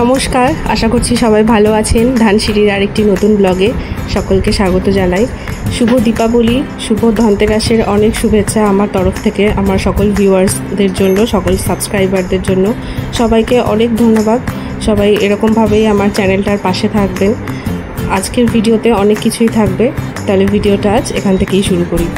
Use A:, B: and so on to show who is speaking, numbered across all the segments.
A: নমস্কার, আশা করছি সবাই ভালো আছেন। ধানসিঁড়ির আরেকটি নতুন ব্লগে সকলকে স্বাগত জানাই। শুভ দীপাবলি, শুভ ধনতেরাসের অনেক শুভেচ্ছা আমার তরফ থেকে, আমার সকল ভিউয়ার্সদের জন্য, সকল সাবস্ক্রাইবারদের জন্য সবাইকে অনেক ধন্যবাদ। সবাই এরকমভাবেই আমার চ্যানেলটার পাশে থাকবেন। আজকের ভিডিওতে অনেক কিছুই থাকবে, তাহলে ভিডিওটা আজ এখান থেকেই শুরু করি।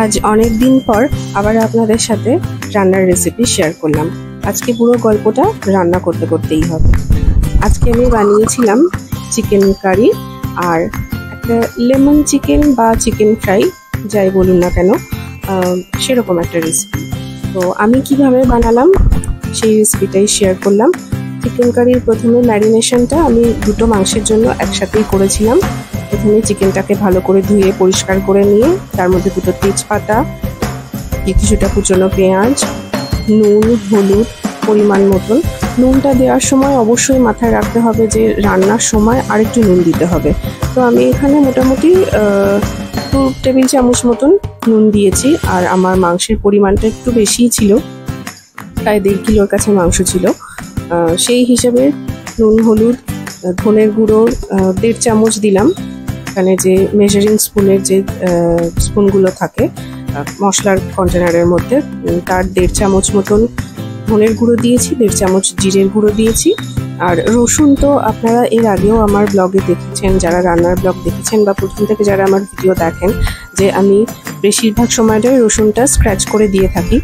A: আজ অনেক দিন পর আবার আপনাদের সাথে রান্নার রেসিপি শেয়ার করলাম। আজকে পুরো গল্পটা রান্না করতে করতেই হবে। আজকে আমি বানিয়েছিলাম চিকেন কারি আর একটা লেমন চিকেন বা চিকেন ফ্রাই, যাই বলুন না কেন, সেরকম একটা রেসিপি। তো আমি কিভাবে বানালাম সেই রেসিপিটাই শেয়ার করলাম। চিকেন কারির প্রথমে ম্যারিনেশনটা আমি দুটো মাংসের জন্য একসাথেই করেছিলাম। প্রথমে চিকেনটাকে ভালো করে ধুয়ে পরিষ্কার করে নিয়ে তার মধ্যে দুটো তেজপাতা, কিছুটা কুচনো পেঁয়াজ, নুন, হলুদ পরিমাণ মতন। নুনটা দেওয়ার সময় অবশ্যই মাথায় রাখতে হবে যে রান্নার সময় আরেকটু নুন দিতে হবে। তো আমি এখানে মোটামুটি 2 টেবিল চামচ মতন নুন দিয়েছি। আর আমার মাংসের পরিমাণটা একটু বেশিই ছিল, প্রায় 1.5 কিলোর কাছে মাংস ছিল। সেই হিসেবে নুন, হলুদ, ধনের গুঁড়ো 1.5 চামচ দিলাম। এখানে যে মেজারিং স্পুনের যে স্পুনগুলো থাকে মশলার কন্টেনারের মধ্যে, তার 1.5 চামচ মতন ধনের গুঁড়ো দিয়েছি, 1.5 চামচ জিরের গুঁড়ো দিয়েছি। আর রসুন তো আপনারা এর আগেও আমার ব্লগে দেখেছেন, যারা রান্নার ব্লগ দেখেছেন বা প্রথম থেকে যারা আমার ভিডিও দেখেন, যে আমি বেশিরভাগ সময়টাই রসুনটা স্ক্র্যাচ করে দিয়ে থাকি।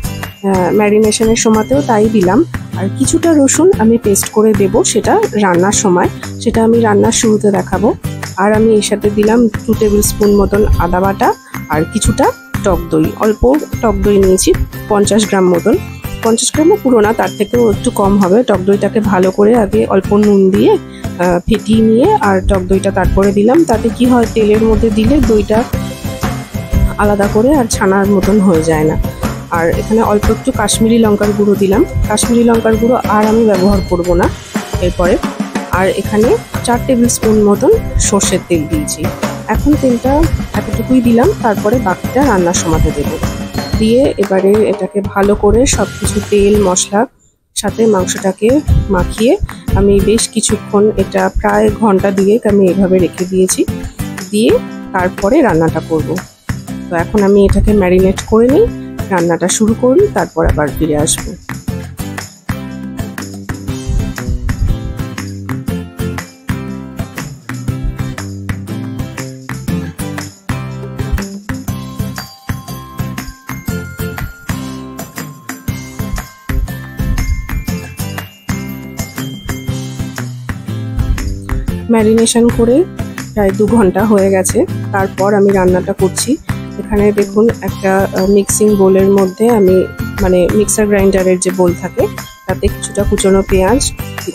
A: ম্যারিনেশনের সময়তেও তাই দিলাম। আর কিছুটা রসুন আমি পেস্ট করে দেব, সেটা রান্নার সময়, সেটা আমি রান্নার শুরুতে দেখাবো। আর আমি এর সাথে দিলাম 2 টেবিল স্পুন মতন আদা বাটা আর কিছুটা টক দই। অল্প টক দই নিয়েছি, 50 গ্রাম মতন। 50 গ্রামও পুরো না, তার থেকেও একটু কম হবে। টক দইটাকে ভালো করে আগে অল্প নুন দিয়ে ফেটিয়ে নিয়ে আর টক দইটা তারপরে দিলাম। তাতে কি হয়, তেলের মধ্যে দিলে দইটা আলাদা করে আর ছানার মতন হয়ে যায় না। আর এখানে অল্প একটু কাশ্মীরি লঙ্কার গুঁড়ো দিলাম। কাশ্মীরি লঙ্কার গুঁড়ো আর আমি ব্যবহার করব না এরপরে। আর এখানে 4 টেবিল স্পুন মতন সর্ষের তেল দিয়েছি। এখন তেলটা এতটুকুই দিলাম, তারপরে বাকিটা রান্নার সময়তে দেব। দিয়ে এবারে এটাকে ভালো করে সব কিছু তেল মশলা সাথে মাংসটাকে মাখিয়ে আমি বেশ কিছুক্ষণ, এটা প্রায় ঘন্টা 2 আমি এভাবে রেখে দিয়েছি। দিয়ে তারপরে রান্নাটা করব। তো এখন আমি এটাকে ম্যারিনেট করে নিই, রান্নাটা শুরু করি, তারপর আবার ফিরে আসবো। ম্যারিনেশন করে প্রায় 2 ঘন্টা হয়ে গেছে। তারপর আমি রান্নাটা করছি। এখানে দেখুন, একটা মিক্সিং বোলের মধ্যে আমি, মানে মিক্সার গ্রাইন্ডারের যে বোল থাকে, তাতে কিছুটা কুচনো পেঁয়াজ,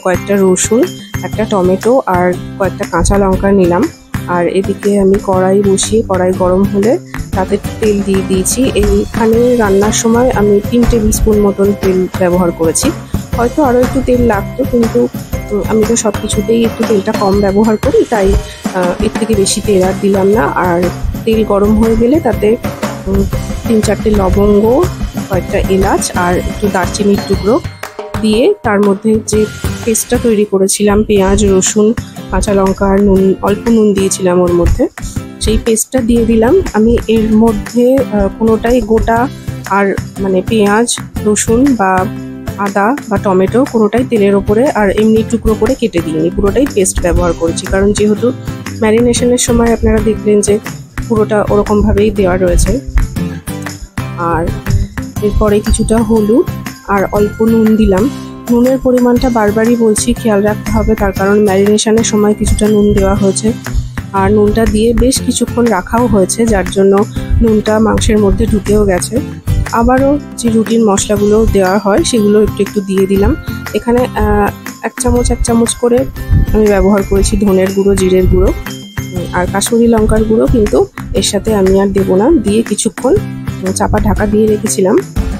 A: কয়েকটা রসুন, একটা টমেটো আর কয়েকটা কাঁচা লঙ্কা নিলাম। আর এদিকে আমি কড়াই বসিয়ে, কড়াই গরম হলে তাতে তেল দিয়ে দিয়েছি। এইখানে রান্নার সময় আমি 3 টেবিল স্পুন মতন তেল ব্যবহার করেছি। হয়তো আরও একটু তেল লাগতো, কিন্তু আমি তো সব কিছুতেই একটু তেলটা কম ব্যবহার করি, তাই এর থেকে বেশি তেল আর দিলাম না। আর তেল গরম হয়ে গেলে তাতে 3-4টে লবঙ্গ, কয়েকটা এলাচ আর একটু দারচিনির টুকরো দিয়ে তার মধ্যে যে পেস্টটা তৈরি করেছিলাম, পেঁয়াজ, রসুন, কাঁচা লঙ্কা আর নুন, অল্প নুন দিয়েছিলাম ওর মধ্যে, সেই পেস্টটা দিয়ে দিলাম। আমি এর মধ্যে কোনোটাই গোটা আর মানে পেঁয়াজ, রসুন বা আদা বা টমেটো কোনোটাই তেলের ওপরে আর এমনি টুকরো করে কেটে দিইনি, পুরোটাই পেস্ট ব্যবহার করেছি। কারণ যেহেতু ম্যারিনেশনের সময় আপনারা দেখলেন যে পুরোটা ওরকমভাবেই দেওয়া রয়েছে। আর এরপরে কিছুটা হলুদ আর অল্প নুন দিলাম। নুনের পরিমাণটা বারবারই বলছি, খেয়াল রাখতে হবে, তার কারণ ম্যারিনেশনের সময় কিছুটা নুন দেওয়া হয়েছে। আর নুনটা দিয়ে বেশ কিছুক্ষণ রাখাও হয়েছে, যার জন্য নুনটা মাংসের মধ্যে ঢুকেও গেছে। আবারও যে রুটিন মশলাগুলো দেওয়া হয় সেগুলো একটু একটু দিয়ে দিলাম। এখানে 1 চামচ করে আমি ব্যবহার করেছি ধনের গুঁড়ো, জিরের গুঁড়ো আর কাশ্মীরি লঙ্কার গুঁড়ো, কিন্তু এর সাথে আমি আর দেবো না। দিয়ে কিছুক্ষণ চাপা ঢাকা দিয়ে রেখেছিলাম।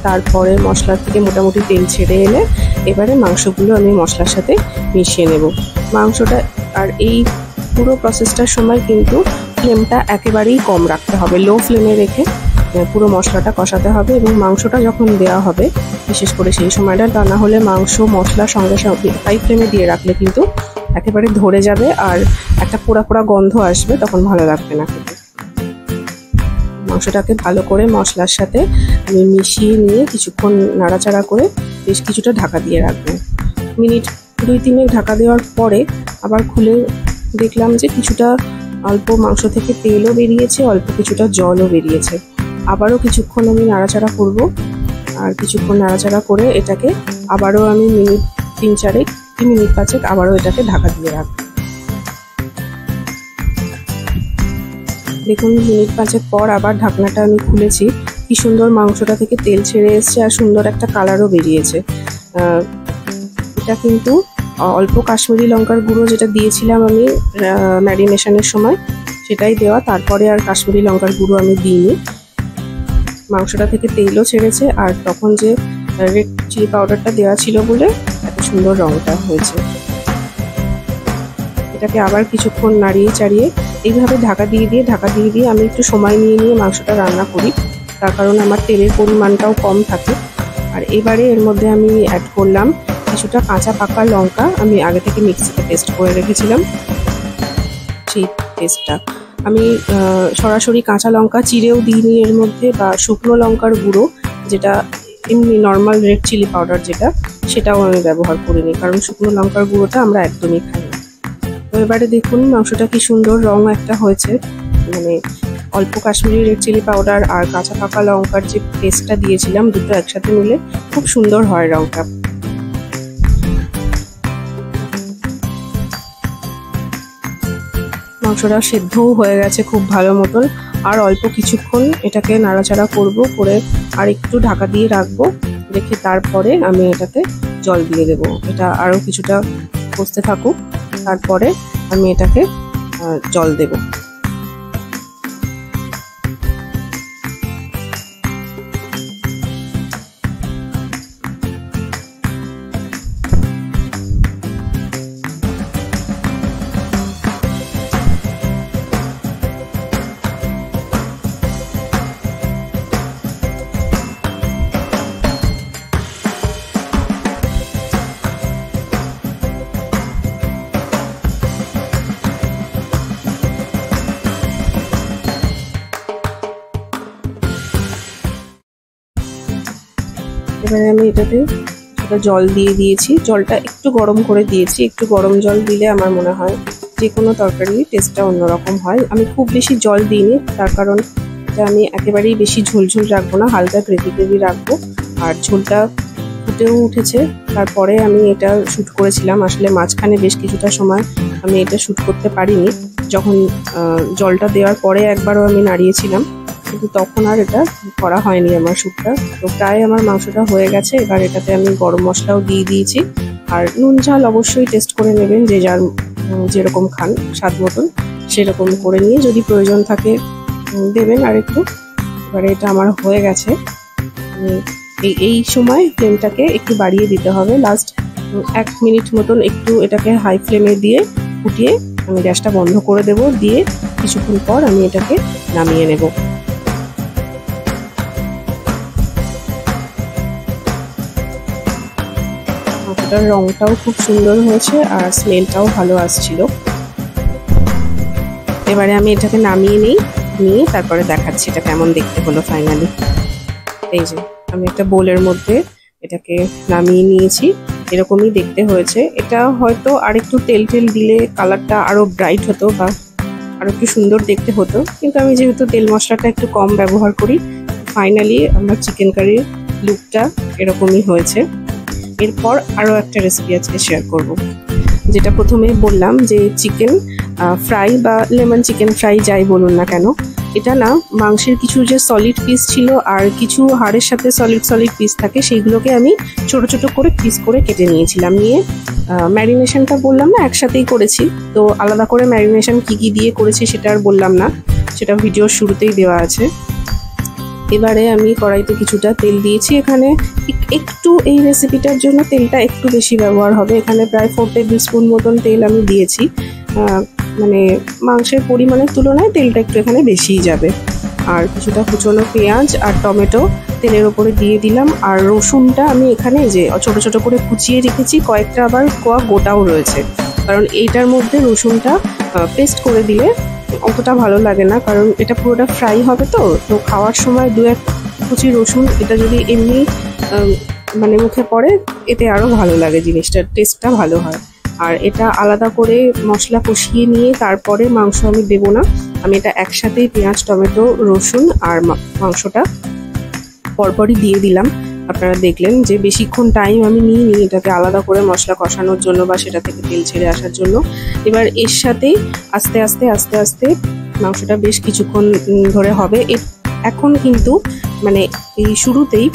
A: তারপরে মশলার থেকে মোটামুটি তেল ছেড়ে এলে এবারে মাংসগুলো আমি মশলার সাথে মিশিয়ে নেব। মাংসটা, আর এই পুরো প্রসেসটার সময় কিন্তু ফ্লেমটা একেবারেই কম রাখতে হবে, লো ফ্লেমে রেখে পুরো মশলাটা কষাতে হবে এবং মাংসটা যখন দেওয়া হবে বিশেষ করে সেই সময়টা, তা না হলে মাংস মশলার সঙ্গে সঙ্গে হাই ফ্লেমে দিয়ে রাখলে কিন্তু একেবারে ধরে যাবে আর একটা পোড়া পোড়া গন্ধ আসবে, তখন ভালো লাগবে না খেতে। মাংসটাকে ভালো করে মশলার সাথে আমি মিশিয়ে নিয়ে কিছুক্ষণ নাড়াচাড়া করে বেশ কিছুটা ঢাকা দিয়ে রাখবো। মিনিট 2-3 ঢাকা দেওয়ার পরে আবার খুলে দেখলাম যে কিছুটা অল্প মাংস থেকে তেলও বেরিয়েছে, অল্প কিছুটা জলও বেরিয়েছে। আবারও কিছুক্ষণ আমি নাড়াচাড়া করব, আর কিছুক্ষণ নাড়াচাড়া করে এটাকে আবারও আমি মিনিট 3-4 আবারও এটাকে ঢাকা দিয়ে রাখবো। দেখুন মিনিট 5 পর আবার ঢাকনাটা আমি খুলেছি, কি সুন্দর মাংসটা থেকে তেল ছেড়ে এসছে আর সুন্দর একটা কালারও বেরিয়েছে। এটা কিন্তু অল্প কাশ্মীরি লঙ্কার গুঁড়ো যেটা দিয়েছিলাম আমি ম্যারিনেশনের সময় সেটাই দেওয়া, তারপরে আর কাশ্মীরি লঙ্কার গুঁড়ো আমি দিইনি। মাংসটা থেকে তেলও ছেড়েছে আর তখন যে রেড চিলি পাউডারটা দেওয়া ছিল বলে এত সুন্দর রঙটা হয়েছে। এটাকে আবার কিছুক্ষণ নাড়িয়ে চাড়িয়ে এইভাবে ঢাকা দিয়ে দিয়ে আমি একটু সময় নিয়ে মাংসটা রান্না করি, তার কারণ আমার তেলের পরিমাণটাও কম থাকে। আর এবারে এর মধ্যে আমি অ্যাড করলাম কিছুটা কাঁচা পাকা লঙ্কা, আমি আগে থেকে মিক্সিতে পেস্ট করে রেখেছিলাম। সেই পেস্টটা আমি সরাসরি কাঁচা লঙ্কা চিড়েও দিইনি এর মধ্যে, বা শুকনো লঙ্কার গুঁড়ো যেটা এমনি নর্মাল রেড চিলি পাউডার যেটা, সেটাও আমি ব্যবহার করিনি, কারণ শুকনো লঙ্কার গুঁড়োটা আমরা একদমই খাই না। তো এবারে দেখুন মাংসটা কি সুন্দর রং একটা হয়েছে, মানে অল্প কাশ্মীরি রেড চিলি পাউডার আর কাঁচা পাকা লঙ্কার যে পেস্টটা দিয়েছিলাম দুটো একসাথে মিলে খুব সুন্দর হয় রংটা। মাংসটা সেদ্ধও হয়ে গেছে খুব ভালো মতন, আর অল্প কিছুক্ষণ এটাকে নাড়াচাড়া করব, করে আর একটু ঢাকা দিয়ে রাখবো, রেখে তারপরে আমি এটাতে জল দিয়ে দেবো। এটা আরও কিছুটা কষতে থাকুক, তারপরে আমি এটাকে জল দেব। এবারে আমি এটাতে জল দিয়ে দিয়েছি, জলটা একটু গরম করে দিয়েছি। একটু গরম জল দিলে আমার মনে হয় যে কোনো তরকারি টেস্টটা অন্যরকম হয়। আমি খুব বেশি জল দিইনি, তার কারণ এটা আমি একেবারেই বেশি ঝোল রাখবো না, হালকা গ্রেভি রাখবো। আর ঝোলটা ফুটেও উঠেছে, তারপরে আমি এটা শ্যুট করেছিলাম। আসলে মাঝখানে বেশ কিছুটা সময় আমি এটা শ্যুট করতে পারিনি, যখন জলটা দেওয়ার পরে একবারও আমি নাড়িয়েছিলাম, কিন্তু তখন আর এটা করা হয়নি আমার শ্যুটটা। তো প্রায় আমার মাংসটা হয়ে গেছে। এবার এটাতে আমি গরম মশলাও দিয়ে দিয়েছি, আর নুন ঝাল অবশ্যই টেস্ট করে নেবেন, যে যার যেরকম খান স্বাদ মতন সেরকম করে নিয়ে যদি প্রয়োজন থাকে দেবেন আর একটু। এবারে এটা আমার হয়ে গেছে। এই সময় ফ্লেমটাকে একটু বাড়িয়ে দিতে হবে, লাস্ট 1 মিনিট মতন একটু এটাকে হাই ফ্লেমে দিয়ে ফুটিয়ে আমি গ্যাসটা বন্ধ করে দেব, দিয়ে কিছুক্ষণ পর আমি এটাকে নামিয়ে নেব। মাংসটার রংটাও খুব সুন্দর হয়েছে আর স্মেলটাও ভালো আসছিল। এবারে আমি এটাকে নামিয়ে নিয়ে তারপরে দেখাচ্ছি এটা কেমন দেখতে হলো ফাইনালি। এই যে আমি একটা বোলের মধ্যে এটাকে নামিয়ে নিয়েছি, এরকমই দেখতে হয়েছে। এটা হয়তো আর একটু তেল দিলে কালারটা আরো ব্রাইট হতো বা আরো একটু সুন্দর দেখতে হতো, কিন্তু আমি যেহেতু তেল মশলাটা একটু কম ব্যবহার করি, ফাইনালি আমার চিকেন কারির লুকটা এরকমই হয়েছে। এরপর আরও একটা রেসিপি আজকে শেয়ার করব, যেটা প্রথমে বললাম যে চিকেন ফ্রাই বা লেমন চিকেন ফ্রাই যাই বলুন না কেন, এটা না মাংসের কিছু যে সলিড পিস ছিল আর কিছু হাড়ের সাথে সলিড পিস থাকে, সেইগুলোকে আমি ছোট ছোট করে পিস করে কেটে নিয়েছিলাম। নিয়ে ম্যারিনেশনটা বললাম না একসাথেই করেছি, তো আলাদা করে ম্যারিনেশন কি দিয়ে করেছি সেটা আর বললাম না, সেটা ভিডিওর শুরুতেই দেওয়া আছে। এবারে আমি কড়াইতে কিছুটা তেল দিয়েছি, এখানে একটু এই রেসিপিটার জন্য তেলটা একটু বেশি ব্যবহার হবে। এখানে প্রায় 4 টেবিল স্পুন মতন তেল আমি দিয়েছি, মানে মাংসের পরিমাণের তুলনায় তেলটা একটু এখানে বেশিই যাবে। আর কিছুটা কুচনো পেঁয়াজ আর টমেটো তেলের ওপরে দিয়ে দিলাম। আর রসুনটা আমি এখানে যে ছোট ছোট করে কুচিয়ে রেখেছি, কয়েকটা আবার কোয়া গোটাও রয়েছে, কারণ এইটার মধ্যে রসুনটা পেস্ট করে দিলে অতটা ভালো লাগে না, কারণ এটা পুরোটা ফ্রাই হবে। তো খাওয়ার সময় 2-1 কুচি রসুন এটা যদি এমনি মানে মুখে পড়ে, এতে আরও ভালো লাগে, জিনিসটার টেস্টটা ভালো হয়। আর এটা আলাদা করে মশলা কষিয়ে নিয়ে তারপরে মাংস আমি দেবো না, আমি এটা একসাথেই পেঁয়াজ টমেটো রসুন আর মাংসটা পরপরই দিয়ে দিলাম। আপনারা দেখলেন যে বেশিক্ষণ টাইম আমি নিইনি এটাকে আলাদা করে মশলা কষানোর জন্য বা সেটা থেকে তেল ছেড়ে আসার জন্য। এবার এর সাথেই আস্তে আস্তে আস্তে আস্তে মাংসটা বেশ কিছুক্ষণ ধরে হবে। এখন কিন্তু মানে এই শুরুতেই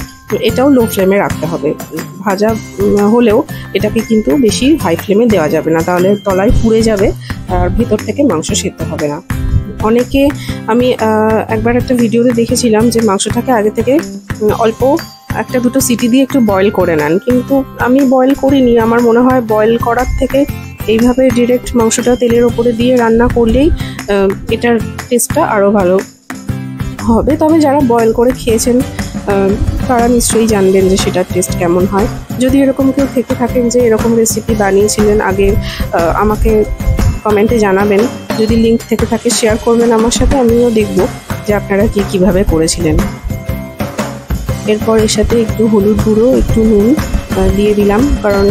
A: এটাও লো ফ্লেমে রাখতে হবে। ভাজা হলেও এটাকে কিন্তু বেশি হাই ফ্লেমে দেওয়া যাবে না, তাহলে তলায় পুড়ে যাবে আর ভেতর থেকে মাংস সেদ্ধ হবে না। অনেকে আমি একবার একটা ভিডিওতে দেখেছিলাম যে মাংসটাকে আগে থেকে অল্প 1-2 সিটি দিয়ে একটু বয়েল করে নেন, কিন্তু আমি বয়েল করিনি। আমার মনে হয় বয়েল করার থেকে এইভাবে ডিরেক্ট মাংসটা তেলের ওপরে দিয়ে রান্না করলেই এটার টেস্টটা আরও ভালো হবে। তবে যারা বয়েল করে খেয়েছেন তারা নিশ্চয়ই জানবেন যে সেটার টেস্ট কেমন হয়। যদি এরকম কেউ থেকে থাকেন যে এরকম রেসিপি বানিয়েছিলেন আগে, আমাকে কমেন্টে জানাবেন। যদি লিঙ্ক থেকে থাকে শেয়ার করবেন আমার সাথে, আমিও দেখব যে আপনারা কীভাবে করেছিলেন। এরপর এর সাথে একটু হলুদ গুঁড়ো, একটু নুন দিয়ে দিলাম, কারণ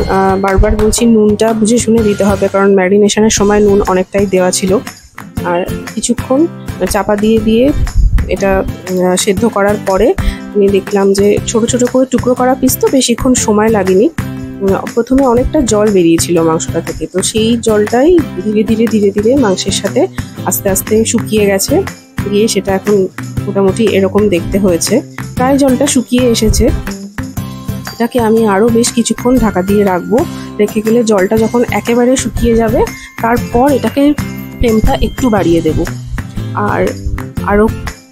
A: বারবার বলছি নুনটা বুঝে শুনে দিতে হবে, কারণ ম্যারিনেশনের সময় নুন অনেকটাই দেওয়া ছিল। আর কিছুক্ষণ চাপা দিয়ে এটা সেদ্ধ করার পরে আমি দেখলাম যে ছোট ছোট করে টুকরো করা পিস, তো বেশিক্ষণ সময় লাগেনি। প্রথমে অনেকটা জল বেরিয়েছিল মাংসটা থেকে, তো সেই জলটাই ধীরে ধীরে ধীরে ধীরে মাংসের সাথে আস্তে আস্তে শুকিয়ে গেছে, গিয়ে সেটা এখন মোটামুটি এরকম দেখতে হয়েছে, প্রায় জলটা শুকিয়ে এসেছে। এটাকে আমি আরও বেশ কিছুক্ষণ ঢাকা দিয়ে রাখবো। রেখে গেলে জলটা যখন একেবারে শুকিয়ে যাবে, তারপর এটাকে ফ্লেমটা একটু বাড়িয়ে দেব। আর আরও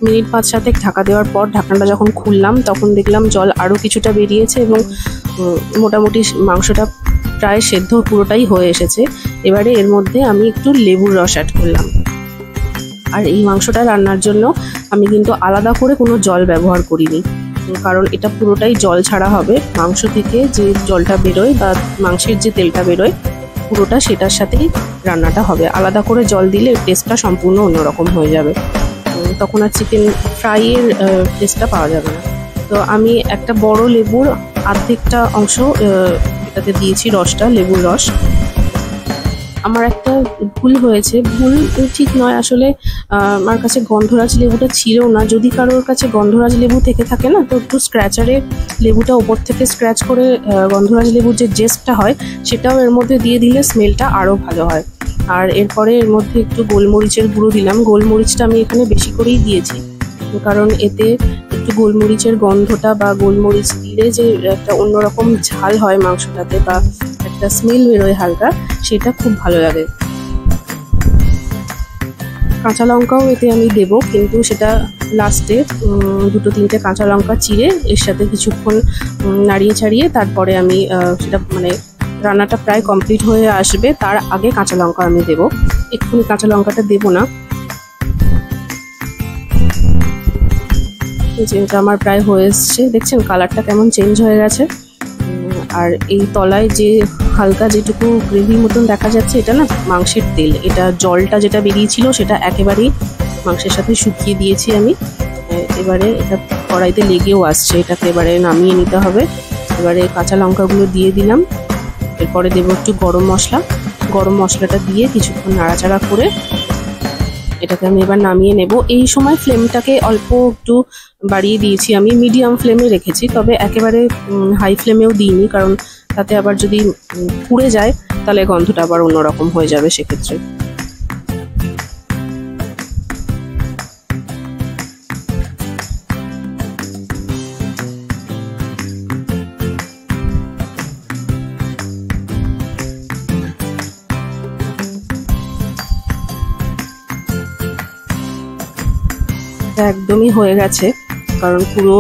A: মিনিট 5-7 ঢাকা দেওয়ার পর ঢাকনাটা যখন খুললাম, তখন দেখলাম জল আরও কিছুটা বেরিয়েছে এবং মোটামুটি মাংসটা প্রায় সেদ্ধ পুরোটাই হয়ে এসেছে। এবারে এর মধ্যে আমি একটু লেবুর রস অ্যাড করলাম। আর এই মাংসটা রান্নার জন্য আমি কিন্তু আলাদা করে কোনো জল ব্যবহার করিনি, কারণ এটা পুরোটাই জল ছাড়া হবে। মাংস থেকে যে জলটা বেরোয় বা মাংসের যে তেলটা বেরোয় পুরোটা সেটার সাথেই রান্নাটা হবে। আলাদা করে জল দিলে টেস্টটা সম্পূর্ণ অন্যরকম হয়ে যাবে, তখন আর চিকেন ফ্রাইয়ের টেস্টটা পাওয়া যাবে না। তো আমি একটা বড় লেবুর অর্ধেকটা অংশ এটাতে দিয়েছি, রসটা, লেবুর রস। আমার একটা ভুল হয়েছে, ভুল ঠিক নয় আসলে, আমার কাছে গন্ধরাজ লেবুটা ছিল না। যদি কারোর কাছে গন্ধরাজ লেবু থেকে থাকে না, তো একটু স্ক্র্যাচারে লেবুটা ওপর থেকে স্ক্র্যাচ করে গন্ধরাজ লেবুর যে জেস্টটা হয় সেটাও এর মধ্যে দিয়ে দিলে স্মেলটা আরও ভালো হয়। আর এরপরে এর মধ্যে একটু গোলমরিচের গুঁড়ো দিলাম। গোলমরিচটা আমি এখানে বেশি করেই দিয়েছি, কারণ এতে একটু গোলমরিচের গন্ধটা বা গোলমরিচ দিলে যে একটা অন্যরকম ঝাল হয় মাংসটাতে বা একটা স্মেল বেরোয় হালকা, সেটা খুব ভালো লাগে। কাঁচা লঙ্কাও এতে আমি দেবো, কিন্তু সেটা লাস্টে 2-3টে কাঁচা লঙ্কা চিড়ে এর সাথে কিছুক্ষণ নাড়িয়ে ছাড়িয়ে তারপরে আমি সেটা মানে রান্নাটা প্রায় কমপ্লিট হয়ে আসবে, তার আগে কাঁচা লঙ্কা আমি দেবো। এক্ষুনি কাঁচা লঙ্কাটা দেবো না। যেটা আমার প্রায় হয়ে এসছে, দেখছেন কালারটা কেমন চেঞ্জ হয়ে গেছে। আর এই তলায় যে হালকা যেটুকু গ্রেভির মতন দেখা যাচ্ছে, এটা না মাংসের তেল। এটা জলটা যেটা বেরিয়েছিল সেটা একেবারেই মাংসের সাথে শুকিয়ে দিয়েছি আমি। এবারে এটা কড়াইতে লেগেও আসছে, এটাকে এবারে নামিয়ে নিতে হবে। এবারে কাঁচা লঙ্কাগুলো দিয়ে দিলাম। এরপরে দেবো একটু গরম মশলা। গরম মশলাটা দিয়ে কিছুক্ষণ নাড়াচাড়া করে এটাকে আমি এবার নামিয়ে নেব। এই সময় ফ্লেমটাকে অল্প একটু বাড়িয়ে দিয়েছি, আমি মিডিয়াম ফ্লেমে রেখেছি, তবে একেবারে হাই ফ্লেমেও দিইনি, কারণ তাতে আবার যদি পুড়ে যায় তাহলে গন্ধটা আবার অন্যরকম হয়ে যাবে সেক্ষেত্রে। একদমই হয়ে গেছে, কারণ পুরো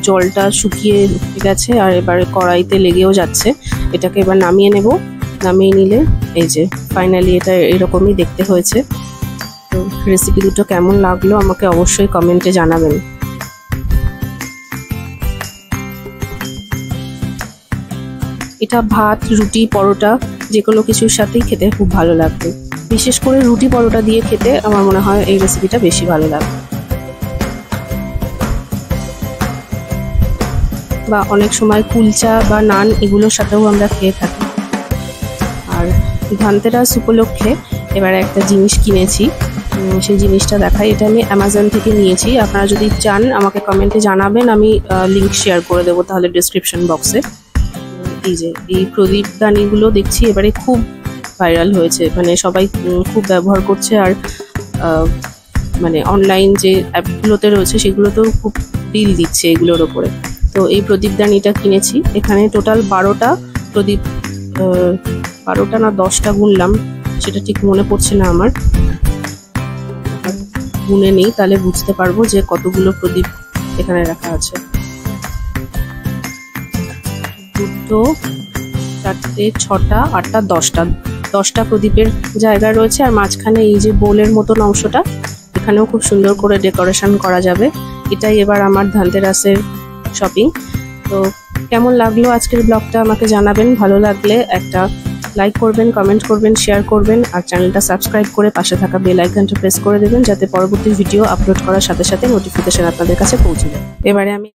A: জলটা শুকিয়ে গেছে আর এবার কড়াইতে লেগেও যাচ্ছে। এটাকে এবার নামিয়ে নেব। নামিয়ে নিলে এই যে ফাইনালি এটা এরকমই দেখতে হয়েছে। তো রেসিপি দুটো কেমন লাগলো আমাকে অবশ্যই কমেন্টে জানাবেন। এটা ভাত, রুটি, পরোটা যে কোনো কিছুর সাথেই খেতে খুব ভালো লাগবে। বিশেষ করে রুটি পরোটা দিয়ে খেতে আমার মনে হয় এই রেসিপিটা বেশি ভালো লাগবে। বা অনেক সময় কুলচা বা নান এগুলোর সাথেও আমরা খেয়ে থাকি। আর ধনতেরাস উপলক্ষে এবারে একটা জিনিস কিনেছি, সেই জিনিসটা দেখাই। এটা আমি অ্যামাজন থেকে নিয়েছি। আপনারা যদি চান আমাকে কমেন্টে জানাবেন, আমি লিঙ্ক শেয়ার করে দেবো তাহলে ডিসক্রিপশন বক্সে। এই যে এই প্রদীপদানিগুলো দেখছি এবারে খুব ভাইরাল হয়েছে, মানে সবাই খুব ব্যবহার করছে। আর মানে অনলাইন যে অ্যাপগুলোতে রয়েছে সেগুলোতেও খুব বিল দিচ্ছে এগুলোর ওপরে। তো এই প্রদীপদানিটা কিনেছি। এখানে টোটাল 12টা প্রদীপ, 12টা না 10টা গুনলাম সেটা ঠিক মনে পড়ছে না আমার, গুনে নেই তাহলে বুঝতে পারবো যে কতগুলো প্রদীপ এখানে রাখা আছে। 2, 4, 6, 8, 10টা প্রদীপের জায়গা রয়েছে। আর মাঝখানে এই যে বোলের মতন অংশটা, এখানেও খুব সুন্দর করে ডেকোরেশন করা যাবে। এটাই এবার আমার ধনতেরাসের শপিং। তো কেমন লাগলো আজকের ব্লগটা আমাকে জানাবেন। ভালো লাগলে একটা লাইক করবেন, কমেন্ট করবেন, শেয়ার করবেন। আর চ্যানেলটা সাবস্ক্রাইব করে পাশে থাকা বেল আইকনটা প্রেস করে দেবেন, যাতে পরবর্তী ভিডিও আপলোড করার সাথে সাথে নোটিফিকেশন আপনাদের কাছে পৌঁছে যায়। এবারে আমি